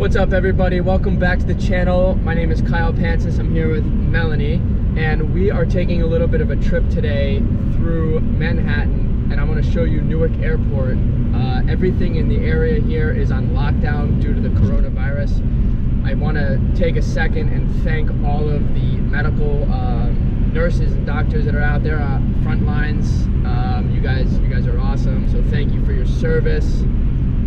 What's up, everybody? Welcome back to the channel. My name is Kyle Pancis. I'm here with Melanie, and we are taking a little bit of a trip today through Manhattan, and I want to show you Newark Airport. Everything in the area here is on lockdown due to the coronavirus. I want to take a second and thank all of the medical nurses and doctors that are out there on front lines. You guys are awesome, so thank you for your service.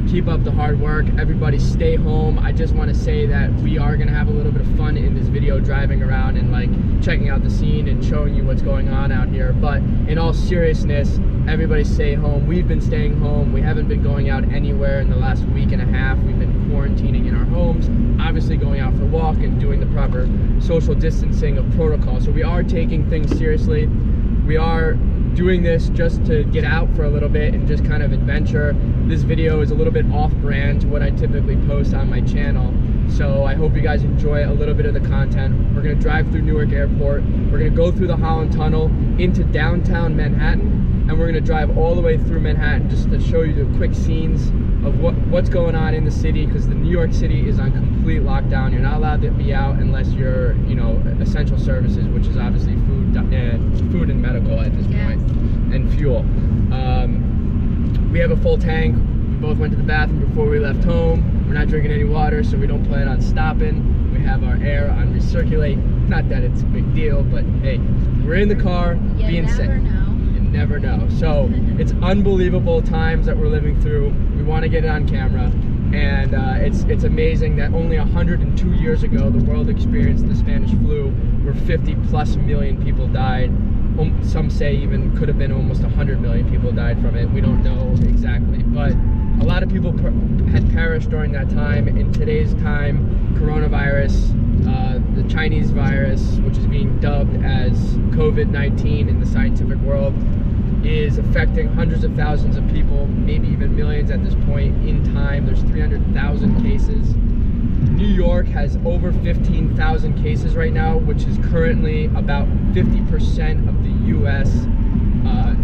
Keep up the hard work. Everybody stay home. I just want to say that we are going to have a little bit of fun in this video, driving around and like checking out the scene and showing you what's going on out here. But in all seriousness, everybody stay home. We've been staying home. We haven't been going out anywhere in the last week and a half. We've been quarantining in our homes, obviously going out for a walk and doing the proper social distancing of protocol. So we are taking things seriously. We are doing this just to get out for a little bit and just kind of adventure. This video is a little bit off-brand to what I typically post on my channel, so I hope you guys enjoy a little bit of the content. We're going to drive through Newark Airport, we're going to go through the Holland Tunnel into downtown Manhattan, and we're going to drive all the way through Manhattan just to show you the quick scenes of what's going on in the city, because the New York City is on complete lockdown. You're not allowed to be out unless you're, essential services, which is obviously food and medical at this point, and fuel. We have a full tank. We both went to the bathroom before we left home. We're not drinking any water, so we don't plan on stopping. We have our air on recirculate. Not that it's a big deal, but hey, we're in the car being safe. You never know. So it's unbelievable times that we're living through. We want to get it on camera, and it's amazing that only 102 years ago the world experienced the Spanish flu, where 50+ million people died. Some say even could have been almost 100 million people died from it. We don't know exactly, but a lot of people had perished during that time. In today's time, coronavirus, the Chinese virus, which is being dubbed as COVID-19 in the scientific world, is affecting hundreds of thousands of people, maybe even millions at this point in time. There's 300,000 cases. New York has over 15,000 cases right now, which is currently about 50% of the U.S.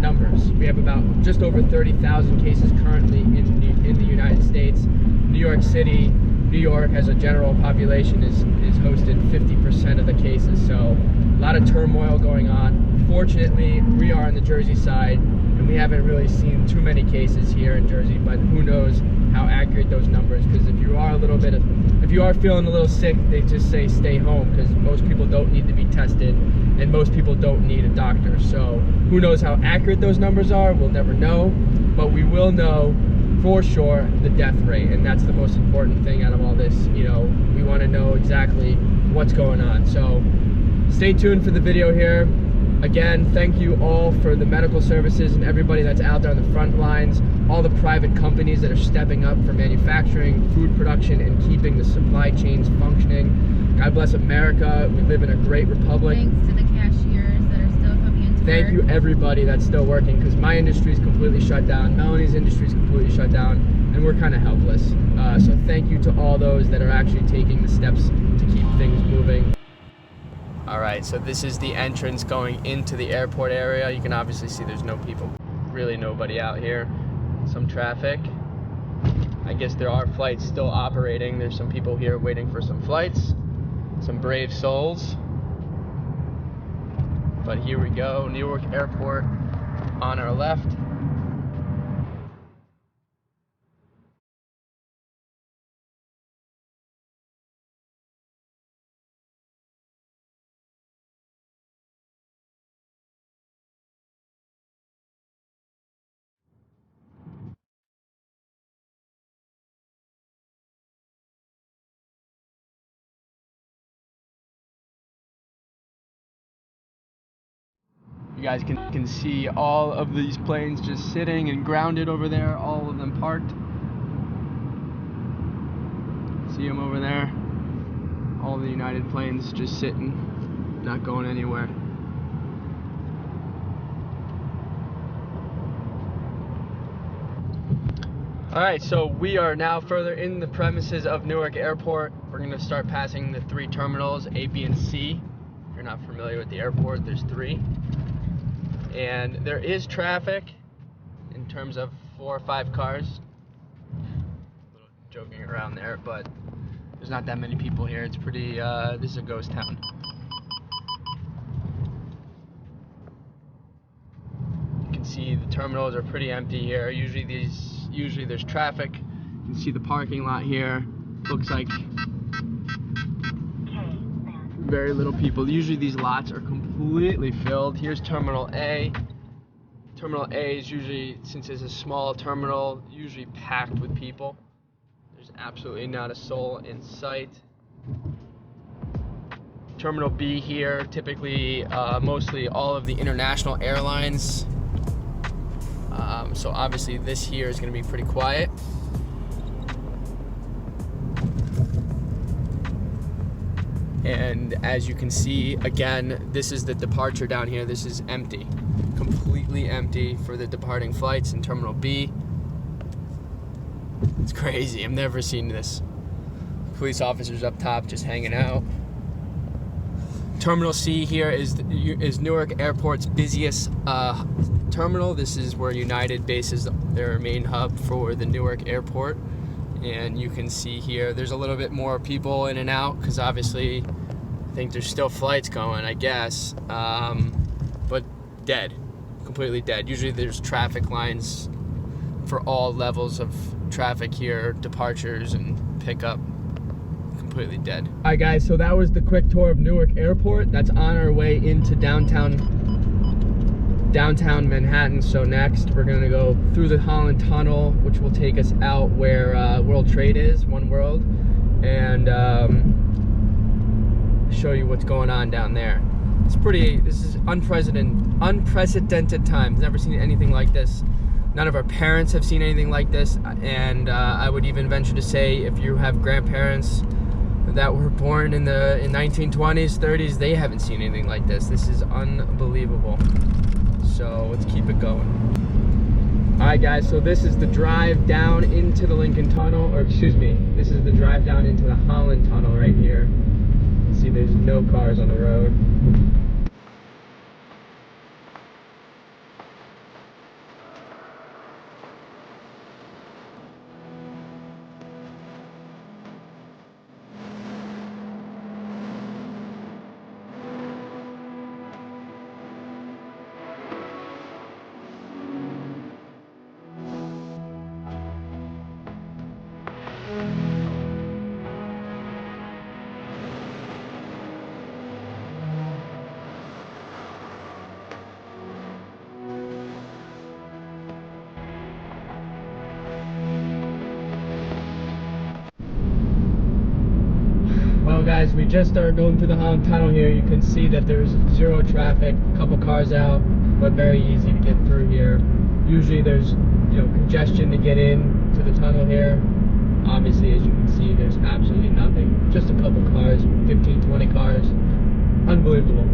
Numbers. We have about just over 30,000 cases currently in the United States. New York City, New York as a general population is hosted 50% of the cases, so a lot of turmoil going on. Fortunately, we are on the Jersey side, and we haven't really seen too many cases here in Jersey, but who knows how accurate those numbers, because if you are feeling a little sick, they just say stay home, because most people don't need to be tested and most people don't need a doctor. So who knows how accurate those numbers are? We'll never know, but we will know for sure the death rate, and that's the most important thing out of all this. We want to know exactly what's going on. So stay tuned for the video here. Again, thank you all for the medical services and everybody that's out there on the front lines, all the private companies that are stepping up for manufacturing, food production, and keeping the supply chains functioning. God bless America. We live in a great republic. Thanks to the cashiers that are still coming into work. Thank you, everybody that's still working, because my industry is completely shut down, Melanie's industry is completely shut down, and we're kind of helpless. So thank you to all those that are actually taking the steps to keep things moving. Alright, so this is the entrance going into the airport area. You can obviously see there's no people, really nobody out here. Some traffic. I guess there are flights still operating. There's some people here waiting for some flights. Some brave souls. But here we go, Newark Airport on our left. You guys can see all of these planes just sitting and grounded over there, all of them parked. See them over there? All the United planes just sitting, not going anywhere. Alright, so we are now further in the premises of Newark Airport. We're going to start passing the 3 terminals, A, B, and C. If you're not familiar with the airport, there's 3. And there is traffic in terms of 4 or 5 cars. A little joking around there, but There's not that many people here. It's pretty, this is a ghost town. You can see the terminals are pretty empty here. Usually there's traffic. You can see the parking lot here. Looks like very little people. Usually these lots are completely filled. Here's Terminal A. Terminal A is usually, since it's a small terminal, usually packed with people. There's absolutely not a soul in sight. Terminal B here, typically mostly all of the international airlines. So obviously this here is going to be pretty quiet. And as you can see, again, this is the departure down here. This is empty, completely empty for the departing flights in Terminal B. It's crazy. I've never seen this. Police officers up top just hanging out. Terminal C here is Newark Airport's busiest terminal. This is where United bases their main hub for the Newark Airport. And you can see here, there's a little bit more people in and out because obviously I think there's still flights going, I guess. But dead, completely dead. Usually there's traffic lines for all levels of traffic here, departures and pickup. Completely dead. All right, guys, so that was the quick tour of Newark Airport. That's on our way into downtown Manhattan. So next we're gonna go through the Holland Tunnel, which will take us out where World Trade is, One World, and show you what's going on down there. This is unprecedented times. Never seen anything like this. None of our parents have seen anything like this, and I would even venture to say if you have grandparents that were born in 1920s, 30s, they haven't seen anything like this. This is unbelievable. So let's keep it going. All right, guys, so this is the drive down into the Lincoln Tunnel, or excuse me, this is the drive down into the Holland Tunnel right here. You can see there's no cars on the road. Well, guys, we just started going through the Holland Tunnel here. You can see that there's zero traffic, a couple cars out, but very easy to get through here. Usually there's, congestion to get in to the tunnel here. Obviously, as you can see, there's absolutely nothing. Just a couple cars, 15, 20 cars. Unbelievable.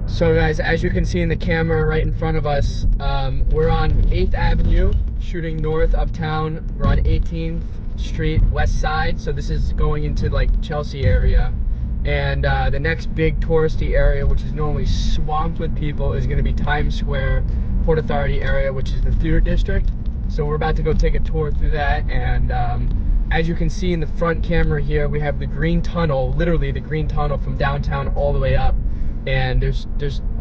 So guys, as you can see in the camera right in front of us, we're on 8th Avenue, shooting north uptown. We're on 18th Street, west side. So this is going into like Chelsea area. And the next big touristy area, which is normally swamped with people, is gonna be Times Square, Port Authority area, which is the theater district. So we're about to go take a tour through that. And as you can see in the front camera here, we have the green tunnel, literally the green tunnel from downtown all the way up. And there's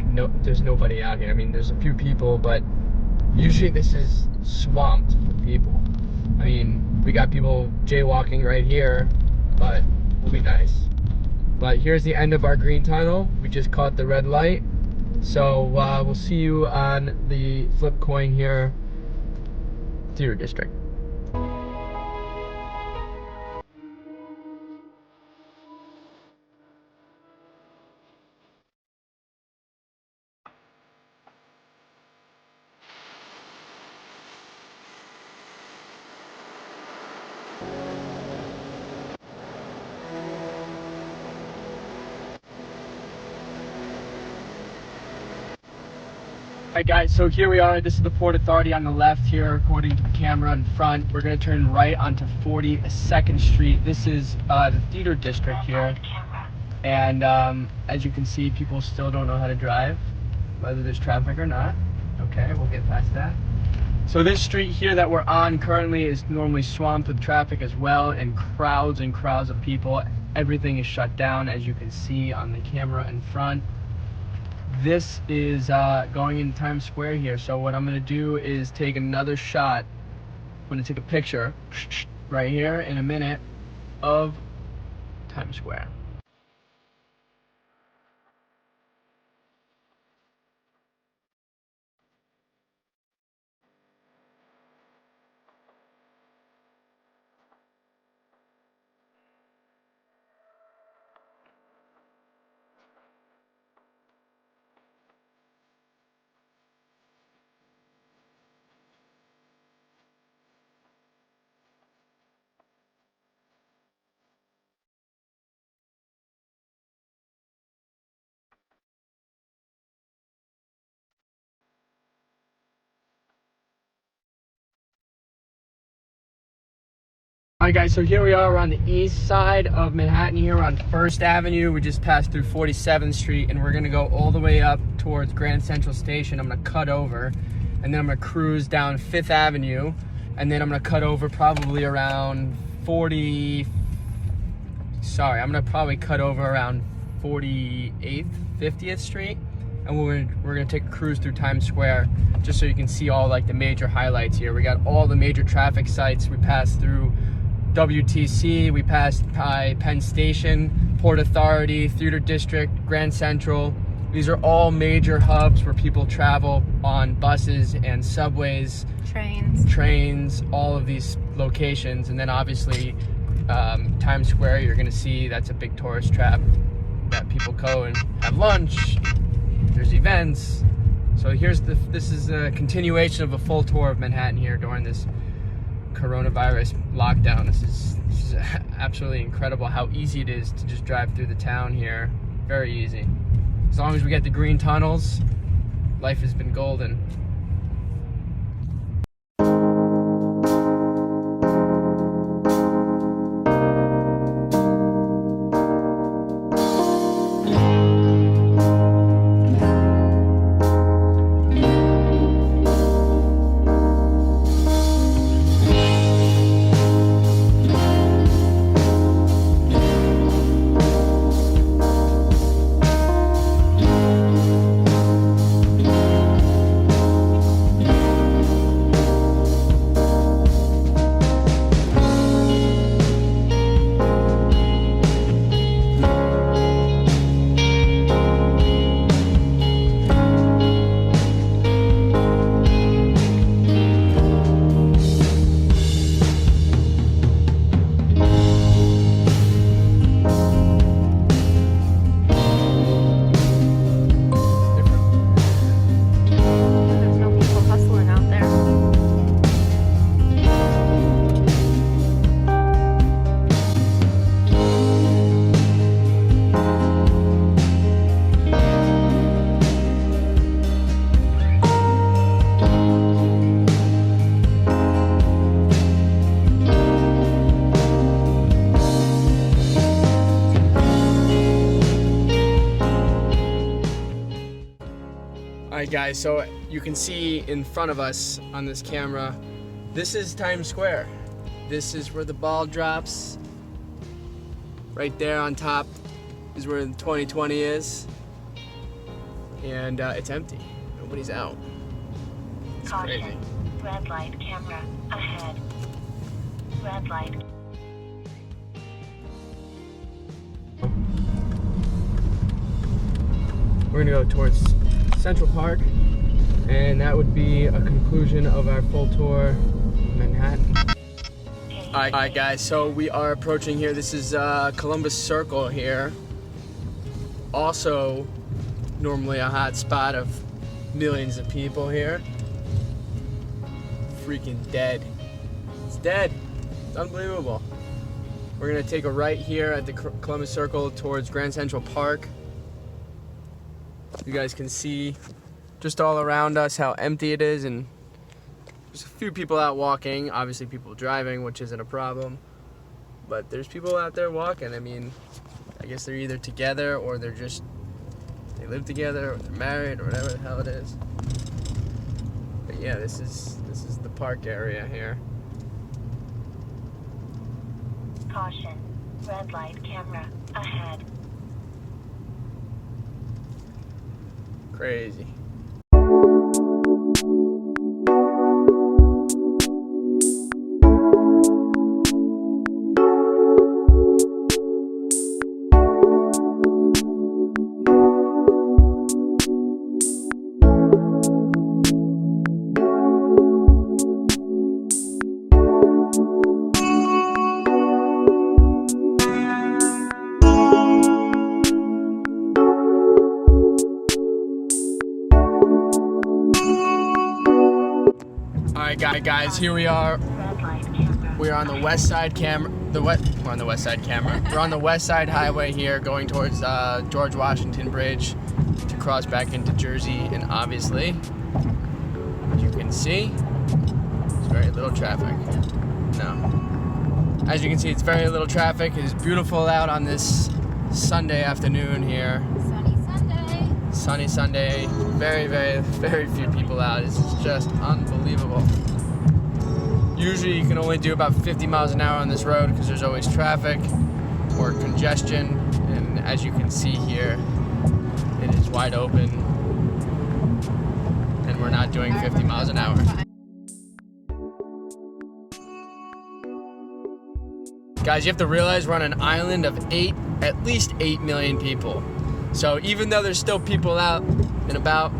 nobody out here. I mean, there's a few people, but usually this is swamped with people. I mean, we got people jaywalking right here, but we'll be nice. But here's the end of our green tunnel. We just caught the red light. So we'll see you on the flip coin here, theater district. Alright guys, so here we are. This is the Port Authority on the left here, according to the camera in front. We're going to turn right onto 42nd Street. This is the theater district here. And as you can see, people still don't know how to drive, whether there's traffic or not. Okay, we'll get past that. So this street here that we're on currently is normally swamped with traffic as well, and crowds of people. Everything is shut down, as you can see on the camera in front. This is going in Times Square here, so what I'm going to do is take another shot. I'm going to take a picture right here in a minute of Times Square. Alright guys, so here we are on the east side of Manhattan here on 1st Avenue. We just passed through 47th Street and we're going to go all the way up towards Grand Central Station. I'm going to cut over and then I'm going to cruise down 5th Avenue and then I'm going to cut over probably around I'm going to probably cut over around 48th, 50th Street, and we're going to take a cruise through Times Square just so you can see all like the major highlights here. We got all the major traffic sites. We passed through WTC, we passed by Penn Station, Port Authority, Theater District, Grand Central. These are all major hubs where people travel on buses and subways, trains, all of these locations. And then obviously Times Square, you're gonna see that's a big tourist trap that people go and have lunch. There's events. So this is a continuation of a full tour of Manhattan here during this coronavirus lockdown. This is absolutely incredible how easy it is to just drive through the town here. Very easy. As long as we get the green tunnels, life has been golden. Alright guys, so you can see in front of us on this camera, this is Times Square. This is where the ball drops. Right there on top is where 2020 is. And it's empty. Nobody's out. It's crazy. Caution. Red light camera ahead. Red light. We're gonna go towards Central Park, and that would be a conclusion of our full tour of Manhattan. Alright guys, so we are approaching here. This is Columbus Circle here. Also normally a hot spot of millions of people here. Freaking dead. It's dead. It's unbelievable. We're gonna take a right here at the Columbus Circle towards Grand Central Park. You guys can see just all around us how empty it is, and there's a few people out walking, obviously people driving, which isn't a problem, but there's people out there walking. I mean, I guess they're either together or they live together or they're married or whatever the hell it is. But yeah, this is the park area here. Caution. Red light camera ahead. Crazy. Alright guys, here we are. Red light camera. We're on the west side We're on the west side camera. We're on the west side highway here, going towards George Washington Bridge to cross back into Jersey, and obviously, as you can see, there's very little traffic. No. As you can see, it's very little traffic. It is beautiful out on this Sunday afternoon here. Sunny Sunday. Sunny Sunday. Very, very, very few people out. This is just unbelievable. Usually you can only do about 50 miles an hour on this road because there's always traffic or congestion, and as you can see here, it is wide open and we're not doing 50 miles an hour. Guys, you have to realize we're on an island of at least 8 million people. So even though there's still people out and about,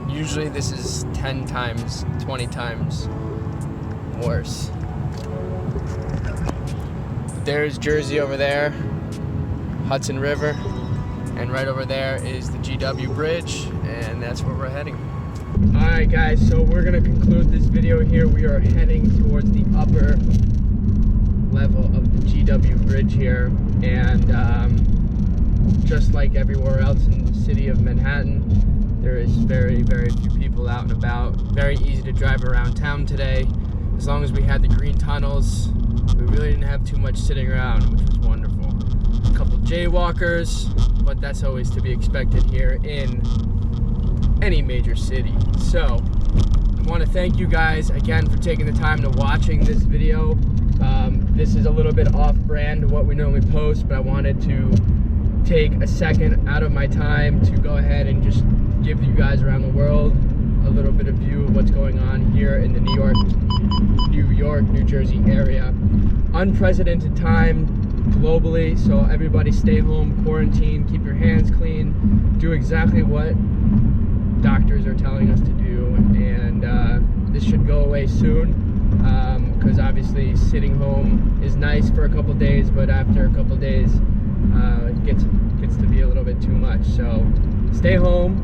usually this is 10 times, 20 times worse. There's Jersey over there, Hudson River, and right over there is the GW Bridge, and that's where we're heading. Alright guys, so we're gonna conclude this video here. We are heading towards the upper level of the GW Bridge here, and just like everywhere else in the city of Manhattan, there is very, very few people out and about. Very easy to drive around town today. As long as we had the green tunnels, we really didn't have too much sitting around, which was wonderful. A couple jaywalkers, but that's always to be expected here in any major city. So, I want to thank you guys again for taking the time to watching this video. This is a little bit off-brand to what we normally post, but I wanted to take a second out of my time to go ahead and just give you guys around the world a little bit of view of what's going on here in the New York, New Jersey area. Unprecedented time globally, so everybody stay home, quarantine, keep your hands clean, do exactly what doctors are telling us to do, and this should go away soon, because obviously sitting home is nice for a couple days, but after a couple days it gets to be a little bit too much. So stay home.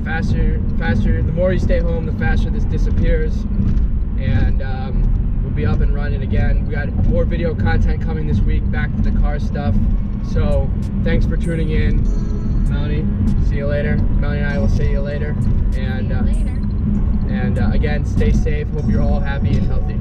The more you stay home, the faster this disappears, and we'll be up and running again. We got more video content coming this week, back to the car stuff. So thanks for tuning in. Melanie, see you later. Melanie and I will see you later. And again, stay safe. Hope you're all happy and healthy.